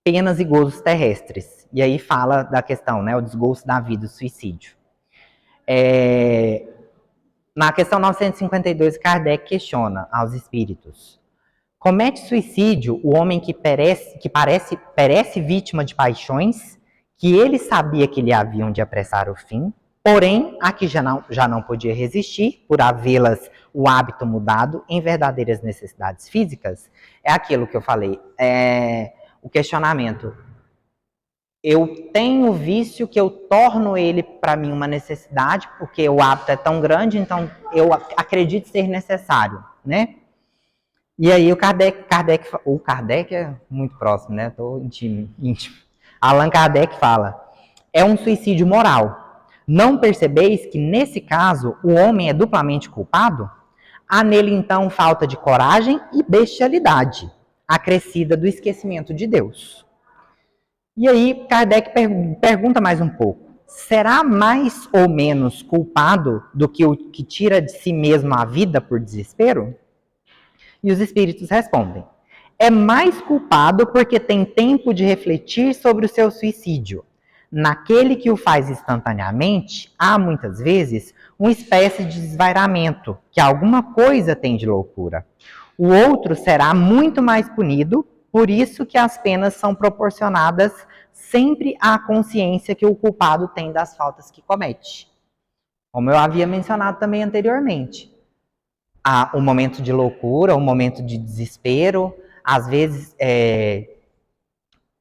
S1: penas e gozos terrestres. E aí fala da questão, né, o desgosto da vida, o suicídio. Na questão 952, Kardec questiona aos espíritos: comete suicídio o homem que perece vítima de paixões, que ele sabia que lhe haviam de apressar o fim, porém, a que já não podia resistir, por havê-las o hábito mudado em verdadeiras necessidades físicas, é aquilo que eu falei, o questionamento. Eu tenho vício que eu torno ele para mim uma necessidade, porque o hábito é tão grande, então eu acredito ser necessário, né? E aí o Kardec é muito próximo, né? Tô íntimo. Allan Kardec fala, é um suicídio moral. Não percebeis que, nesse caso, o homem é duplamente culpado? Há nele, então, falta de coragem e bestialidade, acrescida do esquecimento de Deus. E aí, Kardec pergunta mais um pouco. Será mais ou menos culpado do que o que tira de si mesmo a vida por desespero? E os espíritos respondem. É mais culpado porque tem tempo de refletir sobre o seu suicídio. Naquele que o faz instantaneamente, há muitas vezes uma espécie de desvairamento, que alguma coisa tem de loucura. O outro será muito mais punido, por isso que as penas são proporcionadas sempre à consciência que o culpado tem das faltas que comete. Como eu havia mencionado também anteriormente. Há um momento de loucura, um momento de desespero, às vezes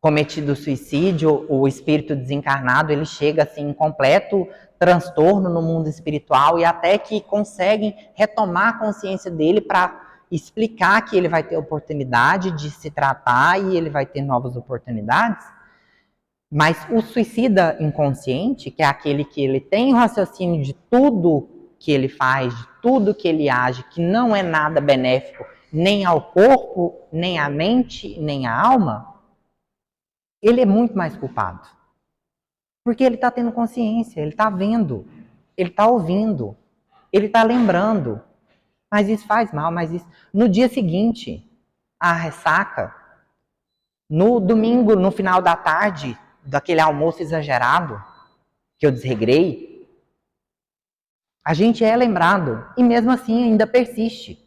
S1: cometido suicídio, o espírito desencarnado, ele chega assim em completo transtorno no mundo espiritual e até que conseguem retomar a consciência dele para explicar que ele vai ter oportunidade de se tratar e ele vai ter novas oportunidades. Mas o suicida inconsciente, que é aquele que ele tem o raciocínio de tudo que ele faz, de tudo que ele age, que não é nada benéfico nem ao corpo, nem à mente, nem à alma, ele é muito mais culpado. Porque ele está tendo consciência, ele está vendo, ele está ouvindo, ele está lembrando. Mas isso faz mal, mas isso... No dia seguinte, a ressaca, no domingo, no final da tarde, daquele almoço exagerado, que eu desregrei, a gente é lembrado, e mesmo assim ainda persiste.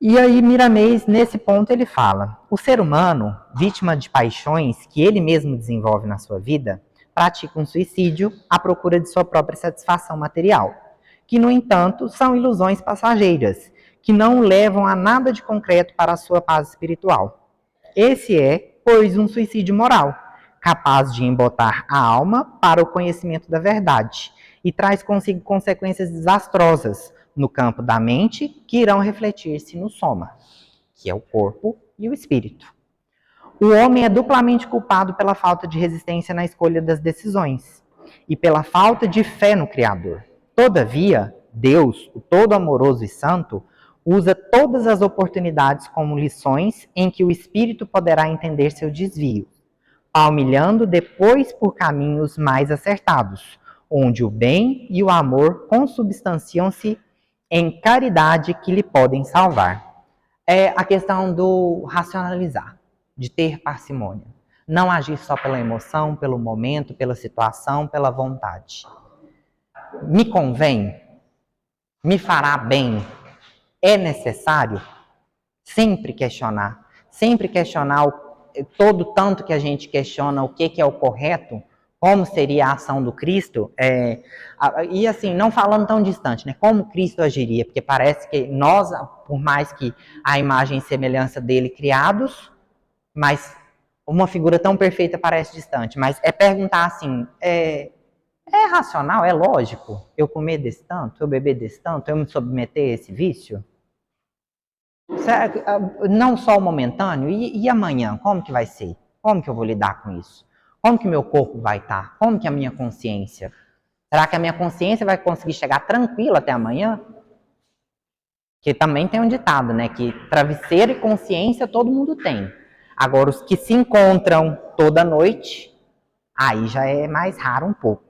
S1: E aí Miramês, nesse ponto, ele fala, o ser humano, vítima de paixões que ele mesmo desenvolve na sua vida, pratica um suicídio à procura de sua própria satisfação material, que, no entanto, são ilusões passageiras, que não levam a nada de concreto para a sua paz espiritual. Esse é, pois, um suicídio moral, capaz de embotar a alma para o conhecimento da verdade, e traz consigo consequências desastrosas no campo da mente, que irão refletir-se no soma, que é o corpo e o espírito. O homem é duplamente culpado pela falta de resistência na escolha das decisões e pela falta de fé no Criador. Todavia, Deus, o todo-amoroso e santo, usa todas as oportunidades como lições em que o espírito poderá entender seu desvio, palmilhando depois por caminhos mais acertados, onde o bem e o amor consubstanciam-se em caridade que lhe podem salvar. É a questão do racionalizar, de ter parcimônia. Não agir só pela emoção, pelo momento, pela situação, pela vontade. Me convém? Me fará bem? É necessário? Sempre questionar todo tanto que a gente questiona o que é o correto, como seria a ação do Cristo, e assim, não falando tão distante, né? Como Cristo agiria, porque parece que nós, por mais que a imagem e semelhança dele criados, mas uma figura tão perfeita parece distante, mas é perguntar assim, é racional, é lógico eu comer desse tanto, eu beber desse tanto, eu me submeter a esse vício? Não só o momentâneo, e amanhã, como que vai ser? Como que eu vou lidar com isso? Como que meu corpo vai estar? Como que a minha consciência? Será que a minha consciência vai conseguir chegar tranquila até amanhã? Que também tem um ditado, né? Que travesseiro e consciência todo mundo tem. Agora, os que se encontram toda noite, aí já é mais raro um pouco.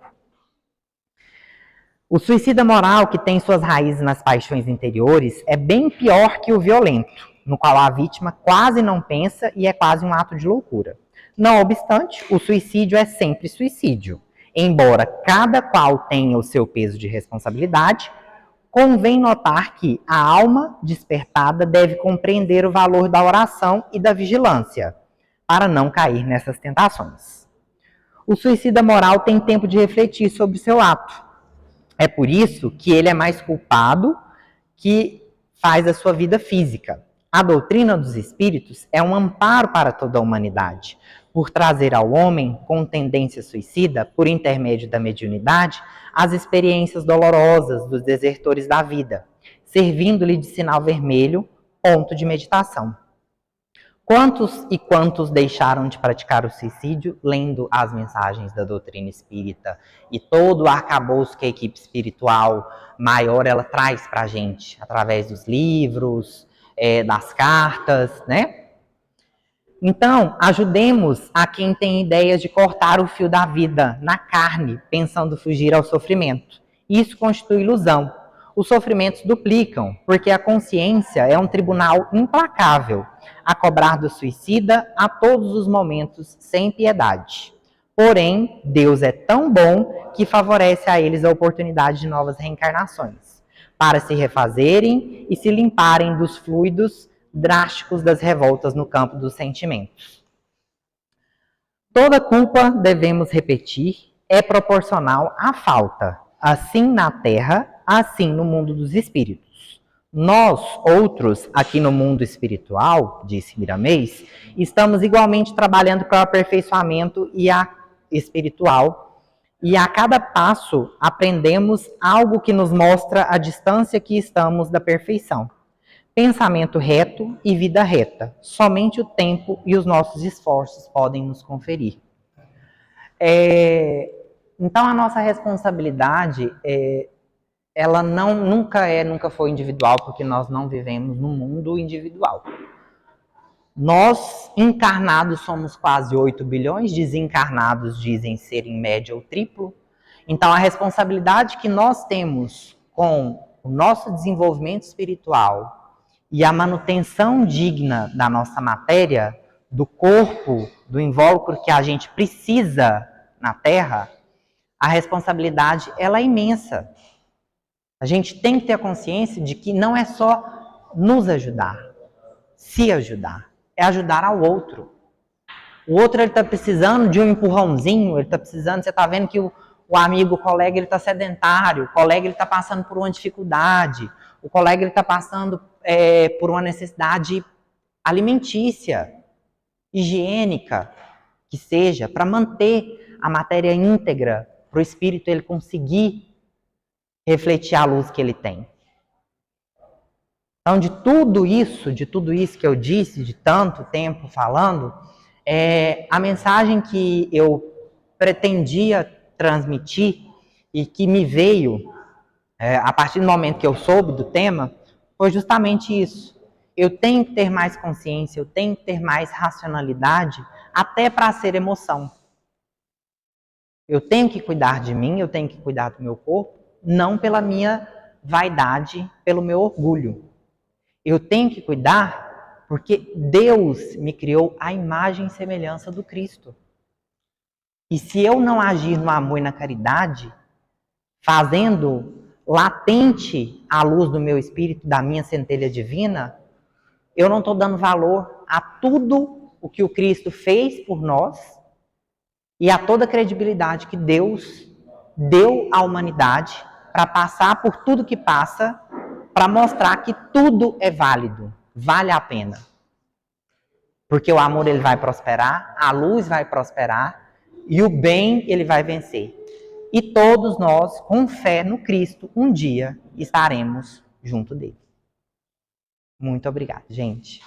S1: O suicida moral, que tem suas raízes nas paixões interiores, é bem pior que o violento, no qual a vítima quase não pensa e é quase um ato de loucura. Não obstante, o suicídio é sempre suicídio. Embora cada qual tenha o seu peso de responsabilidade, convém notar que a alma despertada deve compreender o valor da oração e da vigilância, para não cair nessas tentações. O suicida moral tem tempo de refletir sobre seu ato. É por isso que ele é mais culpado que faz a sua vida física. A doutrina dos espíritos é um amparo para toda a humanidade, por trazer ao homem com tendência suicida, por intermédio da mediunidade, as experiências dolorosas dos desertores da vida, servindo-lhe de sinal vermelho, ponto de meditação. Quantos e quantos deixaram de praticar o suicídio lendo as mensagens da doutrina espírita e todo o arcabouço que a equipe espiritual maior ela traz para a gente, através dos livros, das cartas, né? Então, ajudemos a quem tem ideias de cortar o fio da vida na carne, pensando fugir ao sofrimento. Isso constitui ilusão. Os sofrimentos duplicam, porque a consciência é um tribunal implacável, a cobrar do suicida a todos os momentos, sem piedade. Porém, Deus é tão bom que favorece a eles a oportunidade de novas reencarnações, para se refazerem e se limparem dos fluidos drásticos das revoltas no campo dos sentimentos. Toda culpa, devemos repetir, é proporcional à falta, assim na terra, assim no mundo dos espíritos. Nós, outros, aqui no mundo espiritual, disse Miramês, estamos igualmente trabalhando para o aperfeiçoamento espiritual, e a cada passo aprendemos algo que nos mostra a distância que estamos da perfeição. Pensamento reto e vida reta. Somente o tempo e os nossos esforços podem nos conferir. Então, a nossa responsabilidade, ela nunca foi individual, porque nós não vivemos no mundo individual. Nós, encarnados, somos quase 8 bilhões, desencarnados dizem ser em média o triplo. Então, a responsabilidade que nós temos com o nosso desenvolvimento espiritual e a manutenção digna da nossa matéria, do corpo, do invólucro que a gente precisa na Terra, a responsabilidade ela é imensa. A gente tem que ter a consciência de que não é só nos ajudar, se ajudar, é ajudar ao outro. O outro ele está precisando de um empurrãozinho, ele está precisando, você está vendo que o amigo, o colega, ele está sedentário, o colega ele está passando por uma dificuldade, o colega ele está passando por uma necessidade alimentícia, higiênica, que seja, para manter a matéria íntegra, para o espírito ele conseguir refletir a luz que ele tem. Então, de tudo isso que eu disse, de tanto tempo falando, a mensagem que eu pretendia transmitir e que me veio a partir do momento que eu soube do tema, foi justamente isso. Eu tenho que ter mais consciência, eu tenho que ter mais racionalidade, até para ser emoção. Eu tenho que cuidar de mim, eu tenho que cuidar do meu corpo, não pela minha vaidade, pelo meu orgulho. Eu tenho que cuidar porque Deus me criou à imagem e semelhança do Cristo. E se eu não agir no amor e na caridade, fazendo latente a luz do meu espírito, da minha centelha divina, eu não estou dando valor a tudo o que o Cristo fez por nós e a toda a credibilidade que Deus deu à humanidade para passar por tudo que passa, para mostrar que tudo é válido, vale a pena. Porque o amor ele vai prosperar, a luz vai prosperar e o bem ele vai vencer. E todos nós, com fé no Cristo, um dia estaremos junto dele. Muito obrigada, gente.